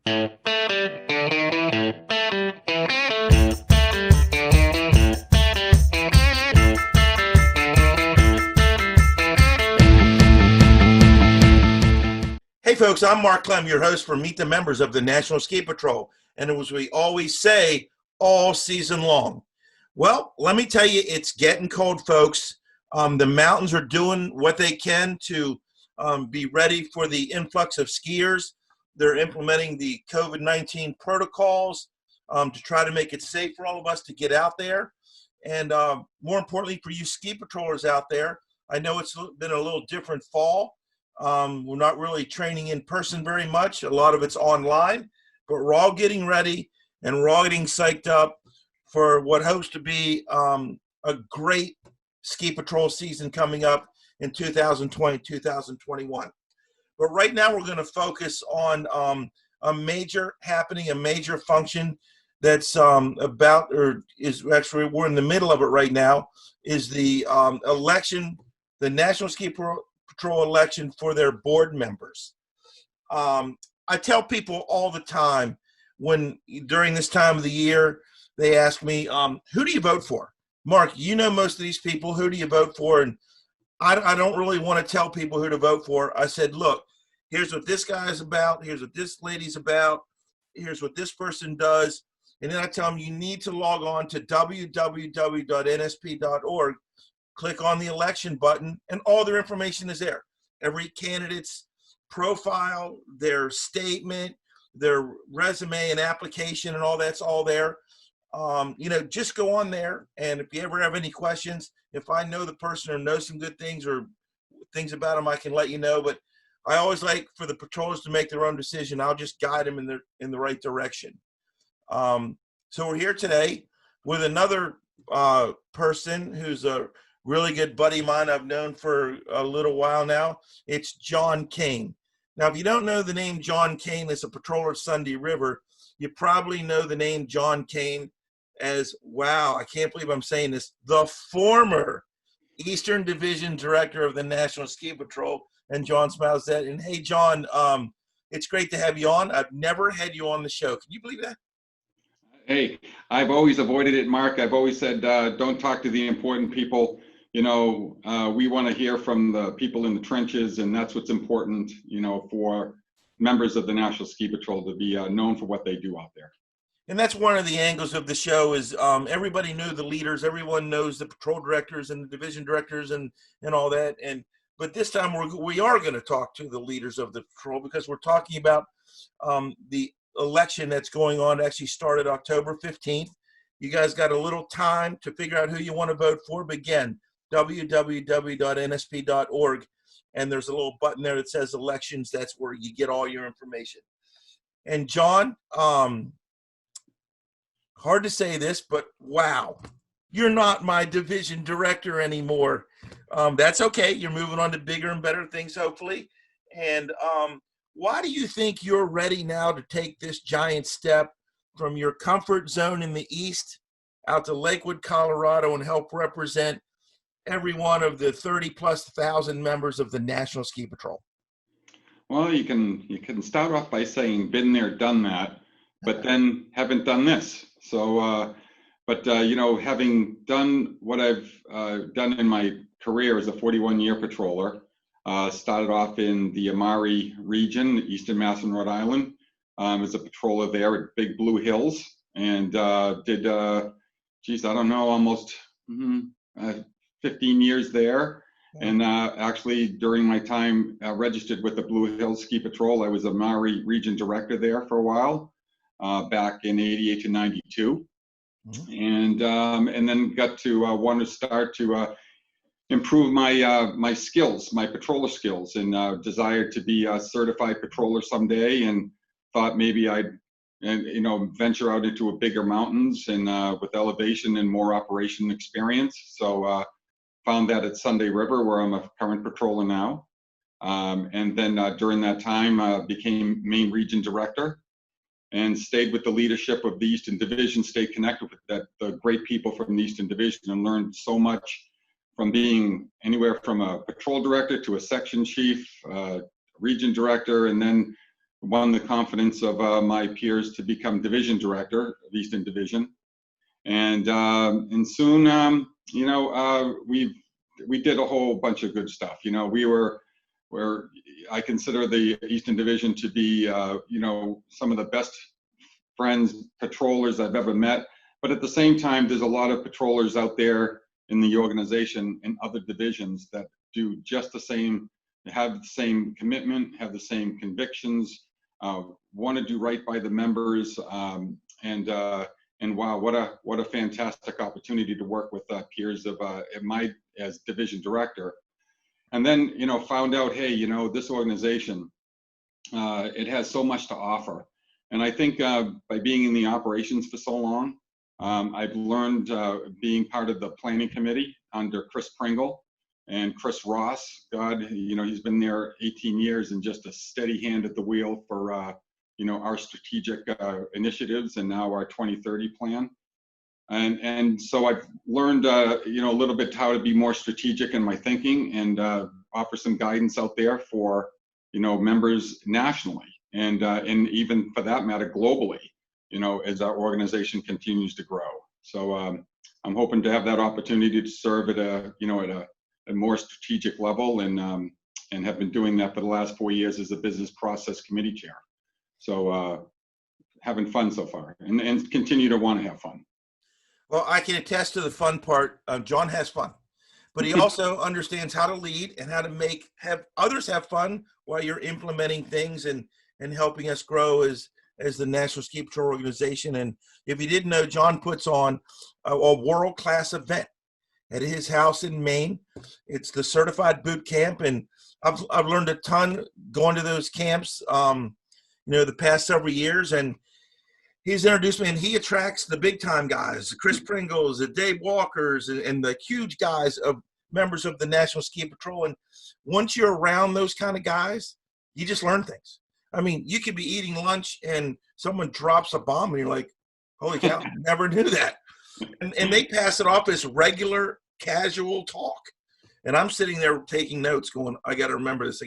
Hey folks, I'm Mark Clem, your host for Meet the Members of the National Ski Patrol, and as we always say, all season long. Well, let me tell you, it's getting cold, folks. The mountains are doing what they can to be ready for the influx of skiers. They're implementing the COVID-19 protocols to try to make it safe for all of us to get out there. And more importantly, for you ski patrollers out there, I know it's been a little different fall. We're not really training in person very much. A lot of it's online, but we're all getting ready and we're all getting psyched up for what hopes to be a great ski patrol season coming up in 2020, 2021. But right now we're going to focus on a major happening, a major function that's about, or is actually, we're in the middle of it right now, is the election, the National Ski Patrol election for their board members. I tell people all the time when during this time of the year, they ask me, who do you vote for? Mark, you know most of these people, who do you vote for? And I don't really want to tell people who to vote for. I said, look, here's what this guy's about. Here's what this lady's about. Here's what this person does. And then I tell them you need to log on to www.nsp.org, click on the election button, and all their information is there. Every candidate's profile, their statement, their resume and application and all that's all there. Just go on there, and if you ever have any questions, if I know the person or know some good things or things about them, I can let you know. But I always like for the patrollers to make their own decision. I'll just guide them in the right direction. So we're here today with another person who's a really good buddy of mine I've known for a little while now. It's John Kane. Now, if you don't know the name John Kane as a patroller of Sunday River, you probably know the name John Kane as, wow, I can't believe I'm saying this, the former Eastern Division Director of the National Ski Patrol. And John smiles that. And hey, John, it's great to have you on. I've never had you on the show. Can you believe that? Hey, I've always avoided it, Mark. I've always said, don't talk to the important people. We want to hear from the people in the trenches, and that's what's important, for members of the National Ski Patrol to be known for what they do out there. And that's one of the angles of the show is everybody knew the leaders. Everyone knows the patrol directors and the division directors and all that. But this time we are going to talk to the leaders of the patrol because we're talking about the election that's going on. It actually started October 15th. You guys got a little time to figure out who you want to vote for. But again, www.nsp.org, and there's a little button there that says elections. That's where you get all your information. And John, hard to say this, but wow, you're not my division director anymore. That's okay. You're moving on to bigger and better things, hopefully. And why do you think you're ready now to take this giant step from your comfort zone in the East out to Lakewood, Colorado, and help represent every one of the 30,000+ members of the National Ski Patrol? Well, you can start off by saying been there, done that, but then haven't done this. So, having done what I've done in my career as a 41-year patroller, started off in the Amari region, Eastern Mass and Rhode Island, as a patroller there at Big Blue Hills, and did, almost 15 years there. And actually, during my time registered with the Blue Hills Ski Patrol, I was a Maori region director there for a while, back in '88 to '92, and then got to want to start to improve my skills, my patroller skills, and desired to be a certified patroller someday, and thought maybe I'd venture out into a bigger mountains and with elevation and more operation experience. So found that at Sunday River, where I'm a current patroller now. And then during that time, became main region director and stayed with the leadership of the Eastern Division, stayed connected with the great people from the Eastern Division, and learned so much from being anywhere from a patrol director to a section chief, region director, and then won the confidence of my peers to become division director of Eastern Division. And soon, we did a whole bunch of good stuff. Where I consider the Eastern Division to be, some of the best friends, patrollers I've ever met. But at the same time, there's a lot of patrollers out there in the organization in other divisions that do just the same, have the same commitment, have the same convictions, want to do right by the members, and wow, what a fantastic opportunity to work with peers of as division director. And then, found out, hey, this organization, it has so much to offer. And I think by being in the operations for so long, I've learned being part of the planning committee under Chris Pringle and Chris Ross. God, he's been there 18 years and just a steady hand at the wheel for, our strategic initiatives and now our 2030 plan. And so I've learned, a little bit how to be more strategic in my thinking and offer some guidance out there for, members nationally and even for that matter, globally, as our organization continues to grow. So I'm hoping to have that opportunity to serve at a more strategic level and have been doing that for the last 4 years as a business process committee chair. So having fun so far and continue to want to have fun. Well, I can attest to the fun part. John has fun, but he also understands how to lead and how to have others have fun while you're implementing things and helping us grow as the National Ski Patrol organization. And if you didn't know, John puts on a world-class event at his house in Maine. It's the Certified Boot Camp, and I've learned a ton going to those camps, the past several years, and he's introduced me, and he attracts the big-time guys, the Chris Pringles, the Dave Walkers, and the huge guys of members of the National Ski Patrol. And once you're around those kind of guys, you just learn things. I mean, you could be eating lunch and someone drops a bomb, and you're like, holy cow, never knew that. And they pass it off as regular, casual talk. And I'm sitting there taking notes going, I got to remember this.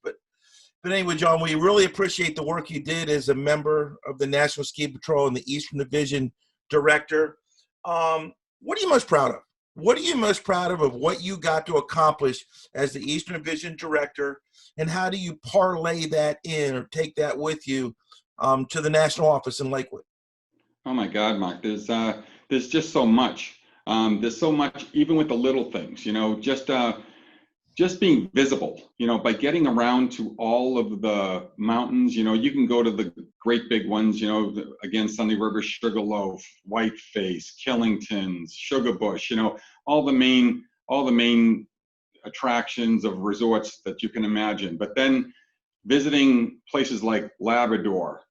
But anyway, John, we really appreciate the work you did as a member of the National Ski Patrol and the Eastern Division director. What are you most proud of? What are you most proud of what you got to accomplish as the Eastern Division director, and how do you parlay that in or take that with you to the national office in Lakewood? Oh my God, Mark, there's just so much. There's so much, even with the little things, just being visible, by getting around to all of the mountains. You can go to the great big ones, again, Sunday River, Sugarloaf, Whiteface, Killingtons, Sugarbush, all the main attractions of resorts that you can imagine. But then visiting places like Labrador,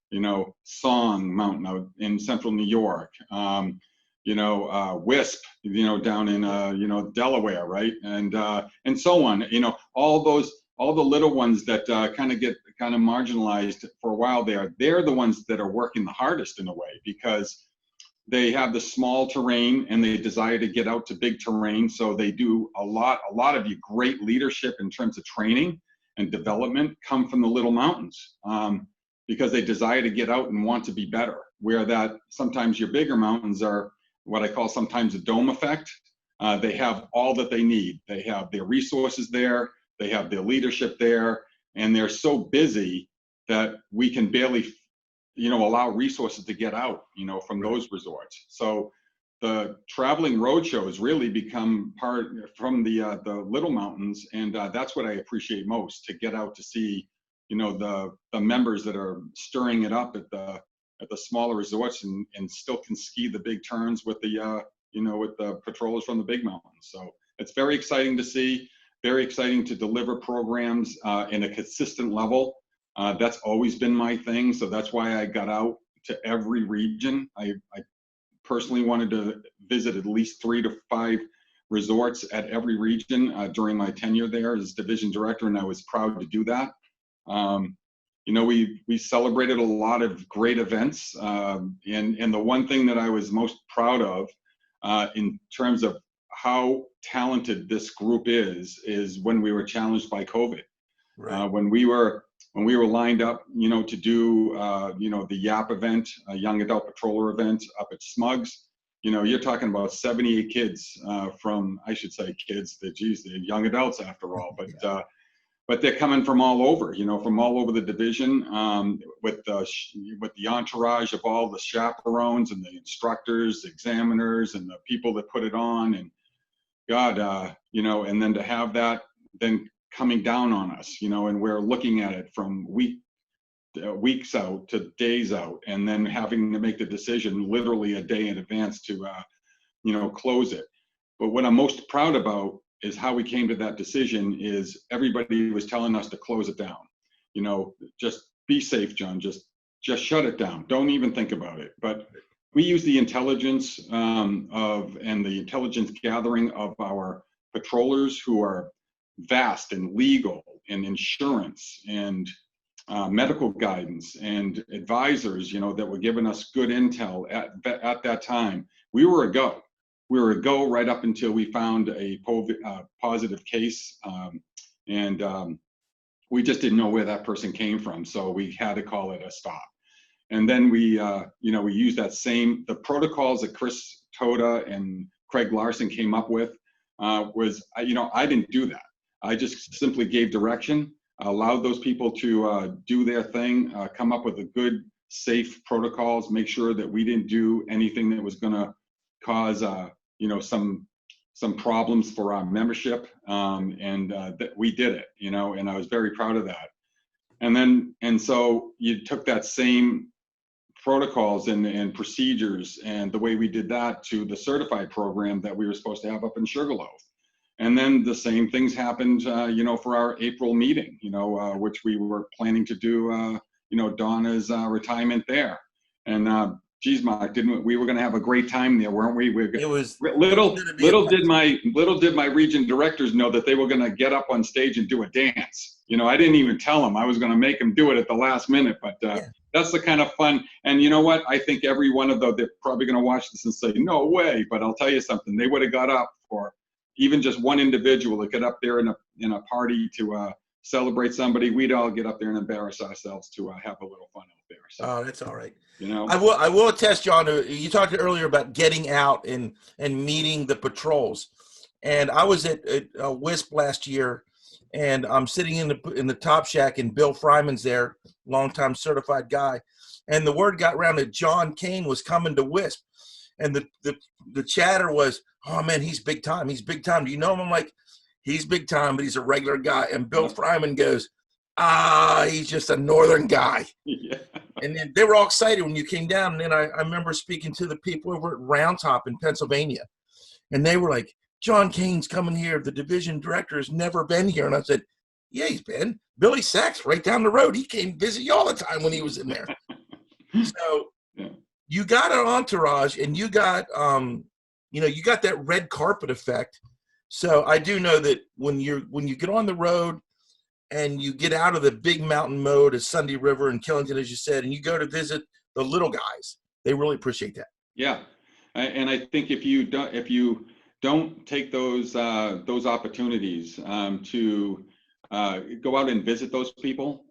Song Mountain out in central New York, Wisp, down in, Delaware, right? And so on, all the little ones that kind of get marginalized for a while there, they're the ones that are working the hardest in a way, because they have the small terrain and they desire to get out to big terrain. So they do a lot of your great leadership in terms of training and development come from the little mountains, because they desire to get out and want to be better, where that sometimes your bigger mountains are what I call sometimes a dome effect. They have all that they need. They have their resources there, they have their leadership there, and they're so busy that we can barely, allow resources to get out, from those resorts. So the traveling road shows really become part from the little mountains, and that's what I appreciate most, to get out to see, the members that are stirring it up at the smaller resorts and still can ski the big turns with the with the patrollers from the big mountains. So it's very exciting to see, very exciting to deliver programs in a consistent level. That's always been my thing. So that's why I got out to every region. I personally wanted to visit at least 3 to 5 resorts at every region during my tenure there as division director, and I was proud to do that. We celebrated a lot of great events, and the one thing that I was most proud of in terms of how talented this group is when we were challenged by COVID. Right. When we were when we were lined up, to do, the YAP event, a young adult patroller event up at Smugs, you're talking about 78 kids from, I should say kids, they're young adults after all, but they're coming from all over, from all over the division, with the entourage of all the chaperones and the instructors, examiners, and the people that put it on, and God, and then to have that then coming down on us, and we're looking at it from weeks out to days out, and then having to make the decision literally a day in advance to, close it. But what I'm most proud about is how we came to that decision. Is everybody was telling us to close it down. Just be safe, John. Just shut it down. Don't even think about it. But we use the intelligence and the intelligence gathering of our patrollers, who are vast and legal and insurance and medical guidance and advisors, that were giving us good intel at that time. We were a go. We were a go right up until we found a positive case, and we just didn't know where that person came from, so we had to call it a stop. And then we used the protocols that Chris Toda and Craig Larson came up with. I didn't do that. I just simply gave direction, allowed those people to do their thing, come up with a good, safe protocols, make sure that we didn't do anything that was going to cause, some problems for our membership, and that we did it, and I was very proud of that. And so you took that same protocols and procedures and the way we did that to the certified program that we were supposed to have up in Sugarloaf. And then the same things happened, for our April meeting, which we were planning to do, Donna's retirement there. And geez, Mark, we were going to have a great time there, weren't we? It was little did my region directors know that they were going to get up on stage and do a dance. I didn't even tell them. I was going to make them do it at the last minute, but that's the kind of fun. And you know what? I think every one of those, they're probably going to watch this and say, no way. But I'll tell you something. They would have got up for even just one individual to get up there in a party to celebrate somebody. We'd all get up there and embarrass ourselves to have a little fun out there. So, oh, that's all right. I will attest, John. You talked earlier about getting out and meeting the patrols, and I was at WISP last year, and I'm sitting in the top shack, and Bill Fryman's there, longtime certified guy, and the word got around that John Kane was coming to WISP, and the chatter was, oh man, he's big time. He's big time. Do you know him? I'm like, he's big time, but he's a regular guy. And Bill Fryman goes, he's just a northern guy. Yeah. And then they were all excited when you came down. And then I remember speaking to the people over at Round Top in Pennsylvania. And they were like, John Kane's coming here. The division director has never been here. And I said, yeah, he's been. Billy Sachs right down the road. He came visit you all the time when he was in there. So you got an entourage, and you got you got that red carpet effect. So I do know that when you get on the road and you get out of the big mountain mode of Sunday River and Killington, as you said, and you go to visit the little guys, they really appreciate that. Yeah, and I think if you don't take those opportunities to go out and visit those people,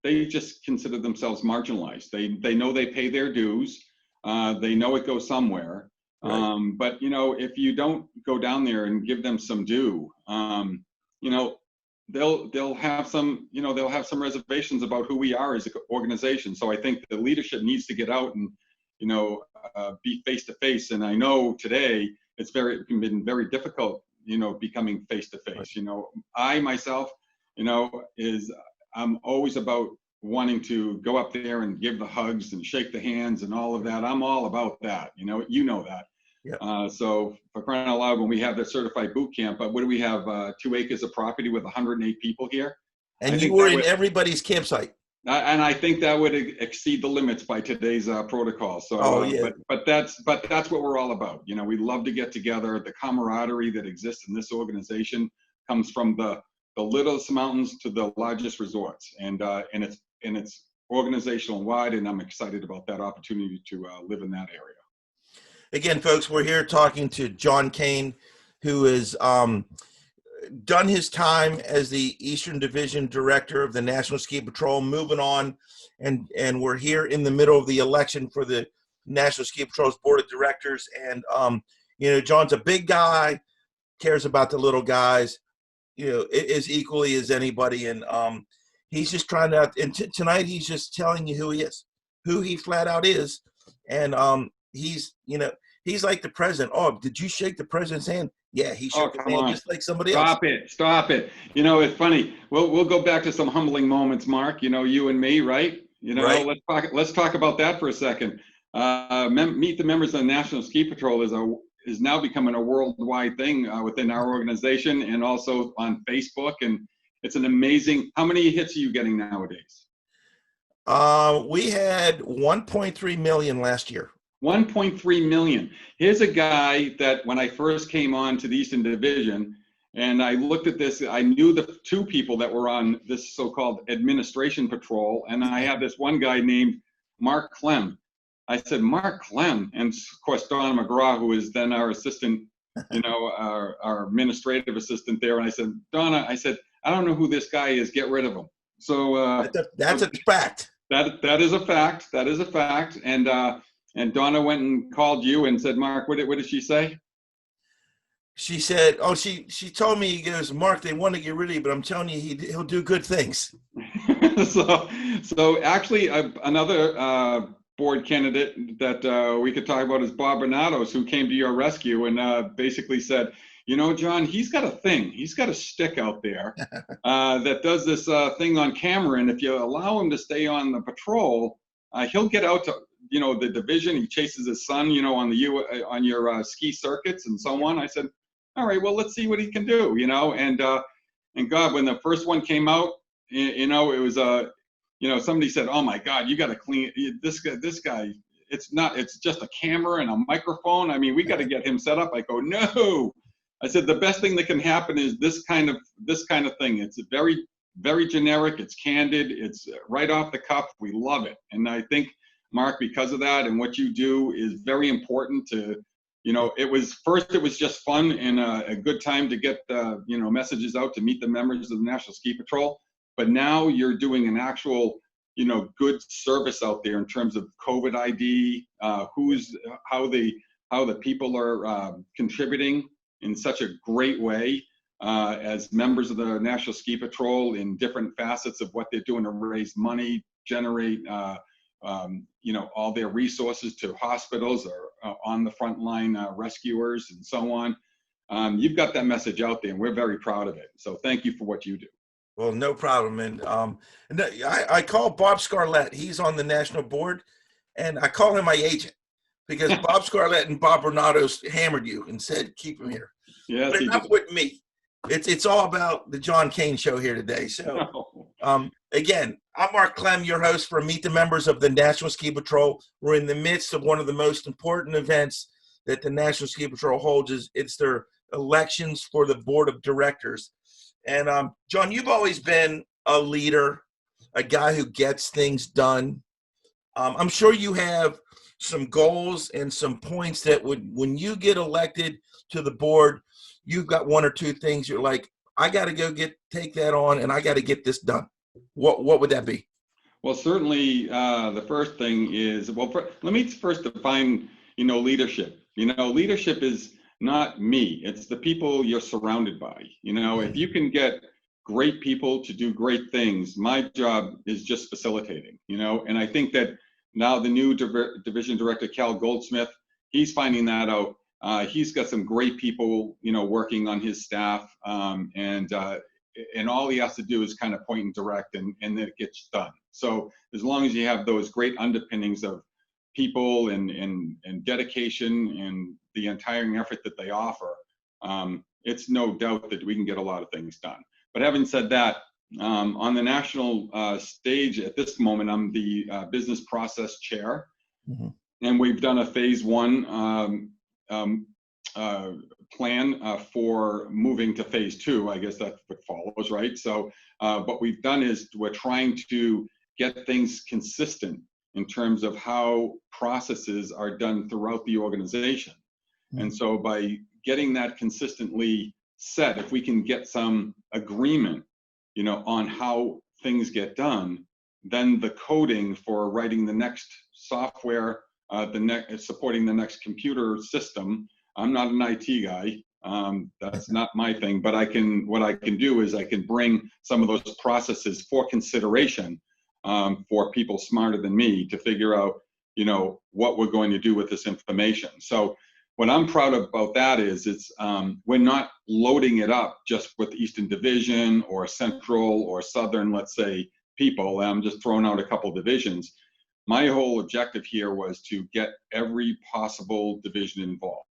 they just consider themselves marginalized. They know they pay their dues. They know it goes somewhere. Right. But if you don't go down there and give them some due, they'll have some reservations about who we are as an organization. So I think the leadership needs to get out and be face to face. And I know today it's been very difficult, becoming face to face. I myself, I'm always about wanting to go up there and give the hugs and shake the hands and all of that. I'm all about that. You know that. Yeah. So for crying out loud, when we have the certified boot camp, what do we have? 2 acres of property with 108 people here. And you were in everybody's campsite. And I think that would exceed the limits by today's protocol. So, but that's what we're all about. We love to get together. The camaraderie that exists in this organization comes from the littlest mountains to the largest resorts, and it's organizational wide. And I'm excited about that opportunity to live in that area. Again, folks, we're here talking to John Kane, who is done his time as the Eastern Division Director of the National Ski Patrol, moving on, and we're here in the middle of the election for the National Ski Patrol's Board of Directors. And John's a big guy, cares about the little guys, as equally as anybody. And he's just trying to. And tonight he's just telling you who he is, who he flat out is, and he's like the president. Oh, did you shake the president's hand? Yeah, he shook his hand just like somebody else. Stop it. It's funny. We'll go back to some humbling moments, Mark. You and me, right? Right. Let's talk about that for a second. Meet the Members of the National Ski Patrol is now becoming a worldwide thing within our organization and also on Facebook. And it's an amazing. How many hits are you getting nowadays? We had 1.3 million last year. 1.3 million. Here's a guy that when I first came on to the Eastern Division, and I looked at this, I knew the two people that were on this so-called administration patrol, and I have this one guy named Mark Clem. I said, Mark Clem, and of course Donna McGraw, who is then our assistant, our administrative assistant there, and I said, Donna, I don't know who this guy is, get rid of him. So that's a fact. That is a fact. That is a fact. And Donna went and called you and said, Mark, what did she say? She said, she told me, he goes, Mark, they want to get rid of you, but I'm telling you, he'll do good things. so actually another board candidate that we could talk about is Bob Bernatos, who came to your rescue and basically said, John, he's got a thing. He's got a stick out there that does this thing on camera. And if you allow him to stay on the patrol, he'll get out to, the division. He chases his son, on your ski circuits and so on. I said, all right, well, let's see what he can do, and God, when the first one came out, it was, somebody said, oh my God, you got to clean this guy. It's just a camera and a microphone. I mean, we got to get him set up. I go, no. I said, the best thing that can happen is this kind of thing. It's very, very generic. It's candid. It's right off the cuff. We love it. And I think, Mark, because of that and what you do is very important to, it was just fun and a good time to get, messages out to meet the members of the National Ski Patrol. But now you're doing an actual, good service out there in terms of COVID ID, how the people are contributing in such a great way as members of the National Ski Patrol in different facets of what they're doing to raise money, generate, all their resources to hospitals or on the front line rescuers and so on. You've got that message out there, and we're very proud of it. So thank you for what you do. Well, no problem. And I call Bob Scarlett. He's on the national board, and I call him my agent because Bob Scarlett and Bob Bernatos hammered you and said, keep him here. Yes, but enough with me. It's all about the John Kane show here today. So, again, I'm Mark Clem, your host for Meet the Members of the National Ski Patrol. We're in the midst of one of the most important events that the National Ski Patrol holds. It's their elections for the board of directors. And John, you've always been a leader, a guy who gets things done. I'm sure you have some goals and some points that when you get elected to the board, you've got one or two things you're like, I got to go take that on and I got to get this done. What would that be? Well, certainly the first thing is, let me first define, leadership. Leadership is not me. It's the people you're surrounded by. If you can get great people to do great things, my job is just facilitating, and I think that now the new division director, Cal Goldsmith, he's finding that out. He's got some great people, working on his staff, and all he has to do is kind of point and direct, and it gets done. So as long as you have those great underpinnings of people and dedication and the entire effort that they offer, it's no doubt that we can get a lot of things done. But having said that, on the national stage at this moment, I'm the business process chair, and we've done a phase one plan for moving to phase two. I guess that's what follows, right? So what we've done is we're trying to get things consistent in terms of how processes are done throughout the organization. And so by getting that consistently set, if we can get some agreement, on how things get done, then the coding for writing the next software, supporting the next computer system. I'm not an IT guy. That's not my thing, but what I can do is I can bring some of those processes for consideration for people smarter than me to figure out, what we're going to do with this information. So what I'm proud of about that is we're not loading it up just with Eastern Division or Central or Southern, let's say, people. I'm just throwing out a couple divisions. My whole objective here was to get every possible division involved.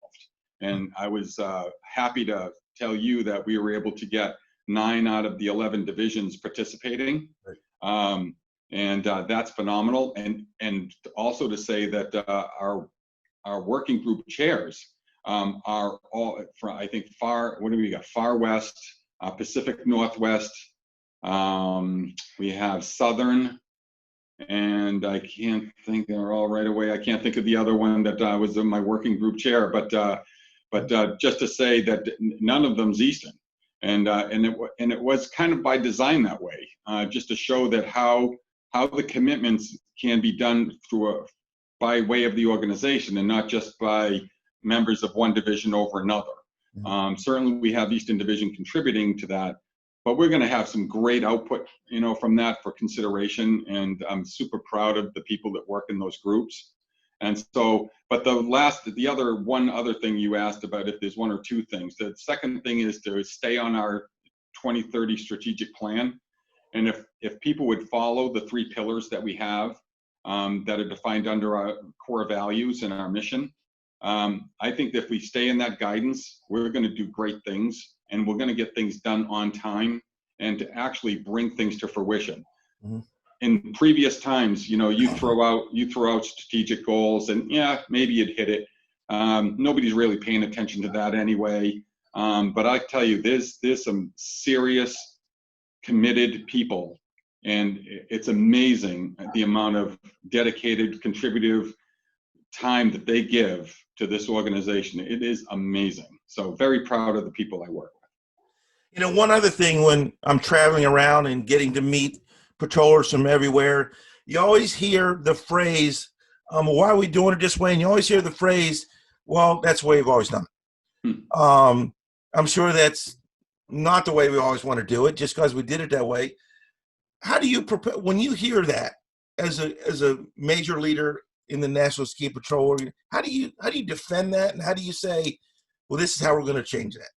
And I was happy to tell you that we were able to get 9 out of the 11 divisions participating. Right. And that's phenomenal. And also to say that our working group chairs are all, I think, what do we got? Far West, Pacific Northwest, we have Southern, and I can't think, they're all right away. I can't think of the other one that was in my working group chair, but just to say that none of them's Eastern. And it was kind of by design that way, just to show that how the commitments can be done by way of the organization and not just by members of one division over another. Mm-hmm. Certainly we have Eastern Division contributing to that, but we're going to have some great output, from that for consideration. And I'm super proud of the people that work in those groups. And so, but one other thing you asked about, if there's one or two things. The second thing is to stay on our 2030 strategic plan. And if people would follow the 3 pillars that we have, that are defined under our core values and our mission, I think that if we stay in that guidance, we're going to do great things, and we're going to get things done on time and to actually bring things to fruition. Mm-hmm. In previous times, you throw out strategic goals, and yeah, maybe you'd hit it. Nobody's really paying attention to that anyway. But I tell you, there's some serious, committed people, and it's amazing the amount of dedicated, contributive time that they give to this organization. It is amazing. So very proud of the people I work with. One other thing, when I'm traveling around and getting to meet patrollers from everywhere, you always hear the phrase, why are we doing it this way? And you always hear the phrase, well, that's the way we've always done it. I'm sure that's not the way we always want to do it, just because we did it that way. How do you prepare when you hear that as a major leader in the National Ski Patrol? How do you defend that, and how do you say, well, this is how we're going to change that?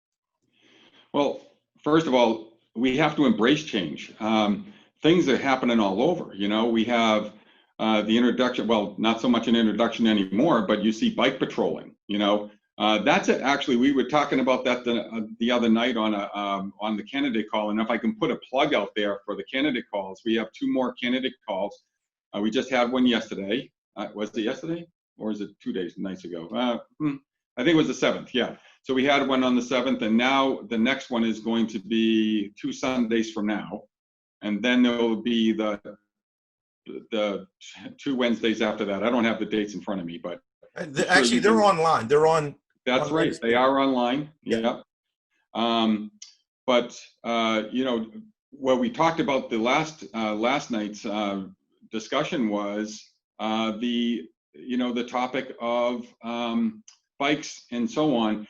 Well, first of all, we have to embrace change. Things are happening all over. We have the introduction. Well, not so much an introduction anymore, but you see bike patrolling. That's it. Actually, we were talking about that the other night on the candidate call. And if I can put a plug out there for the candidate calls, we have 2 more candidate calls. We just had one yesterday. Was it yesterday, or is it 2 nights ago? I think it was the 7th. Yeah. So we had one on the 7th, and now the next one is going to be 2 Sundays from now, and then there will be the 2 Wednesdays after that. I don't have the dates in front of me, but actually they're online. They're on. That's on right. Wednesday. They are online. Yeah. But what we talked about the last night's discussion was the topic of bikes and so on,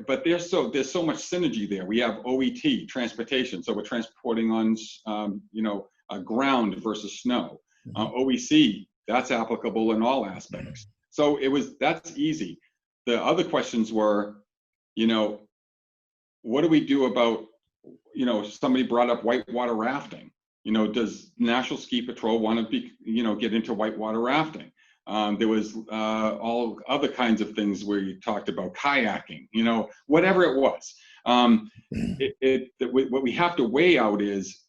but there's so much synergy there. We have OET, transportation, so we're transporting on ground versus snow. OEC, that's applicable in all aspects. So that's easy. The other questions were, what do we do about, somebody brought up whitewater rafting. Does National Ski Patrol want to be, get into whitewater rafting? There was all other kinds of things where you talked about kayaking, whatever it was. What we have to weigh out is,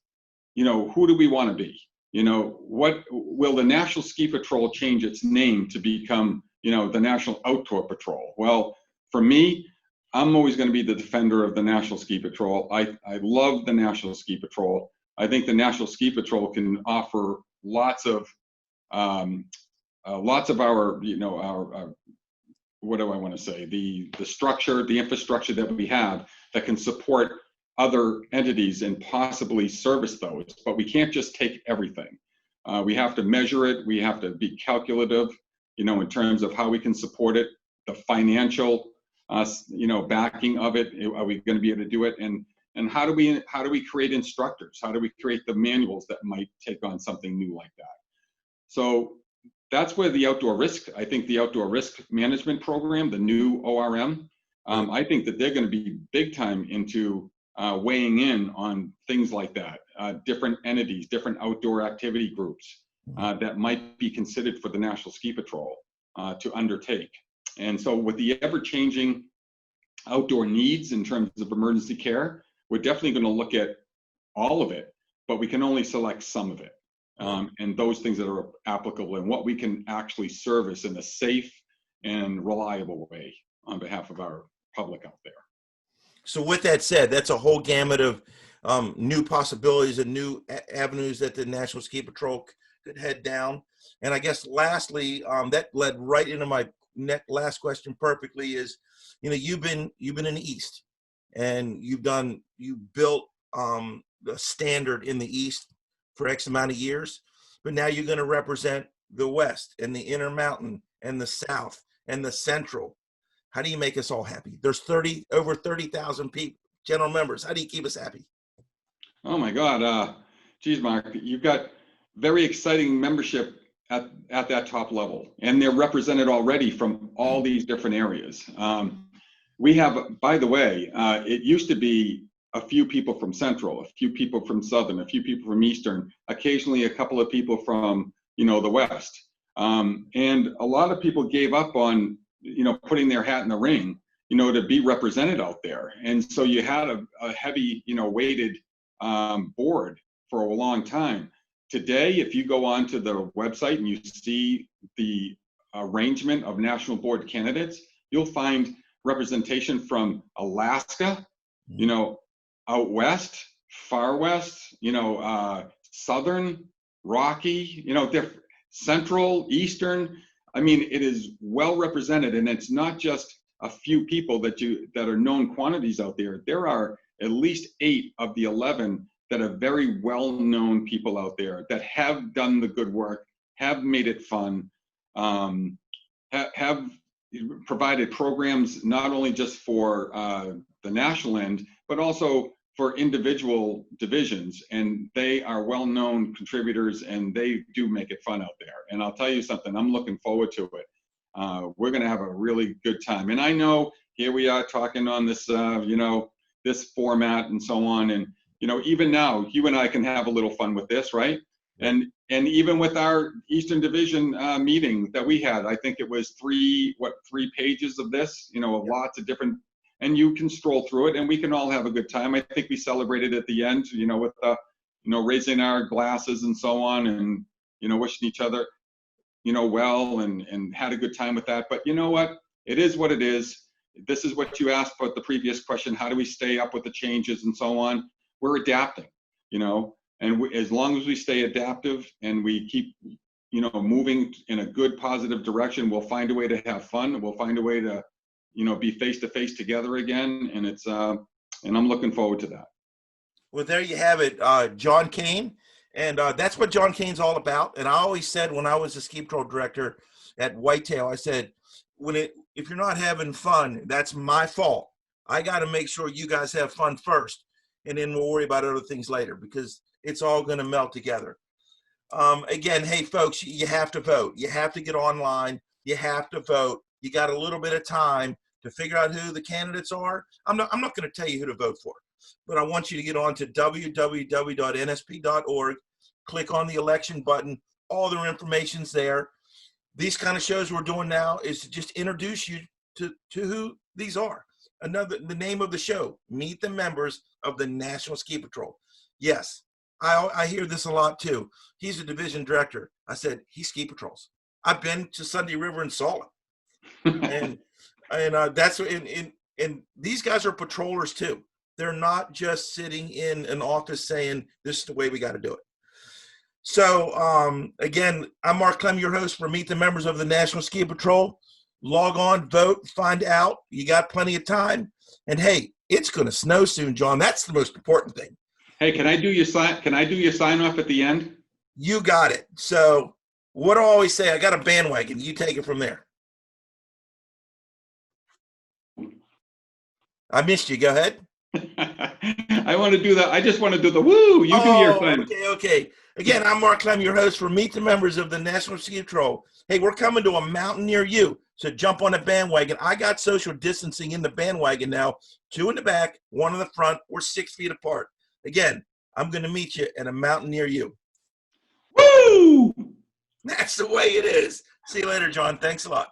who do we want to be? What will the National Ski Patrol change its name to become, the National Outdoor Patrol? Well, for me, I'm always going to be the defender of the National Ski Patrol. I love the National Ski Patrol. I think the National Ski Patrol can offer lots of our what do I want to say? The structure, the infrastructure that we have that can support other entities and possibly service those, but we can't just take everything. We have to measure it. We have to be calculative, in terms of how we can support it, the financial, backing of it. Are we going to be able to do it? And how do we create instructors? How do we create the manuals that might take on something new like that? So that's where I think the outdoor risk management program, the new ORM, I think that they're going to be big time into weighing in on things like that, different entities, different outdoor activity groups that might be considered for the National Ski Patrol to undertake. And so with the ever-changing outdoor needs in terms of emergency care, we're definitely going to look at all of it, but we can only select some of it. And those things that are applicable and what we can actually service in a safe and reliable way on behalf of our public out there. So with that said, that's a whole gamut of new possibilities and new avenues that the National Ski Patrol could head down. And I guess lastly, that led right into my last question perfectly is, you've been in the East, and you built the standard in the East for X amount of years, but now you're going to represent the West and the Intermountain and the South and the Central. How do you make us all happy? There's over 30,000 people, general members. How do you keep us happy? Oh my God. Geez, Mark, you've got very exciting membership at that top level, and they're represented already from all these different areas. We have, by the way, it used to be a few people from Central, a few people from Southern, a few people from Eastern, occasionally a couple of people from, the West. And a lot of people gave up on, putting their hat in the ring, to be represented out there. And so you had a heavy, weighted board for a long time. Today, if you go onto the website and you see the arrangement of national board candidates, you'll find representation from Alaska, out west, far west, southern, Rocky, central, eastern. I mean, it is well represented, and it's not just a few people that are known quantities out there. There are at least 8 of the 11 that are very well-known people out there that have done the good work, have made it fun, have provided programs not only just for the national end, but also for individual divisions. And they are well-known contributors, and they do make it fun out there. And I'll tell you something, I'm looking forward to it. We're going to have a really good time. And I know here we are talking on this, this format and so on. And, even now, you and I can have a little fun with this, right? And even with our Eastern Division meeting that we had, I think it was 3 pages of this, of lots of different, and you can stroll through it and we can all have a good time. I think we celebrated at the end, with raising our glasses and so on, and, wishing each other, well, and had a good time with that. But you know what? It is what it is. This is what you asked for the previous question. How do we stay up with the changes and so on? We're adapting, and as long as we stay adaptive and we keep, moving in a good, positive direction, we'll find a way to have fun. We'll find a way to, be face to face together again. And it's, and I'm looking forward to that. Well, there you have it, John Kane. And that's what John Kane's all about. And I always said when I was the ski patrol director at Whitetail, I said, if you're not having fun, that's my fault. I got to make sure you guys have fun first, and then we'll worry about other things later, because it's all going to melt together. Again, hey, folks, you have to vote. You have to get online. You have to vote. You got a little bit of time to figure out who the candidates are. I'm not going to tell you who to vote for, but I want you to get on to www.nsp.org, click on the election button. All their information's there. These kind of shows we're doing now is to just introduce you to who these are. The name of the show, Meet the Members of the National Ski Patrol. Yes, I hear this a lot too. He's a division director. I said, he ski patrols. I've been to Sunday River and saw it. and that's and these guys are patrollers too. They're not just sitting in an office saying, this is the way we got to do it. So again, I'm Mark Clem, your host for Meet the Members of the National Ski Patrol. Log on, vote, find out. You got plenty of time. And hey, it's going to snow soon, John. That's the most important thing. Hey, can I do your sign off at the end? You got it. So what do I always say? I got a bandwagon. You take it from there. I missed you. Go ahead. I want to do that. I just want to do the woo. You do your thing. Okay. Again, I'm Mark Clem, your host for Meet the Members of the National Ski Patrol. Hey, we're coming to a mountain near you, so jump on a bandwagon. I got social distancing in the bandwagon now. 2 in the back, 1 in the front. We're 6 feet apart. Again, I'm going to meet you at a mountain near you. Woo! That's the way it is. See you later, John. Thanks a lot.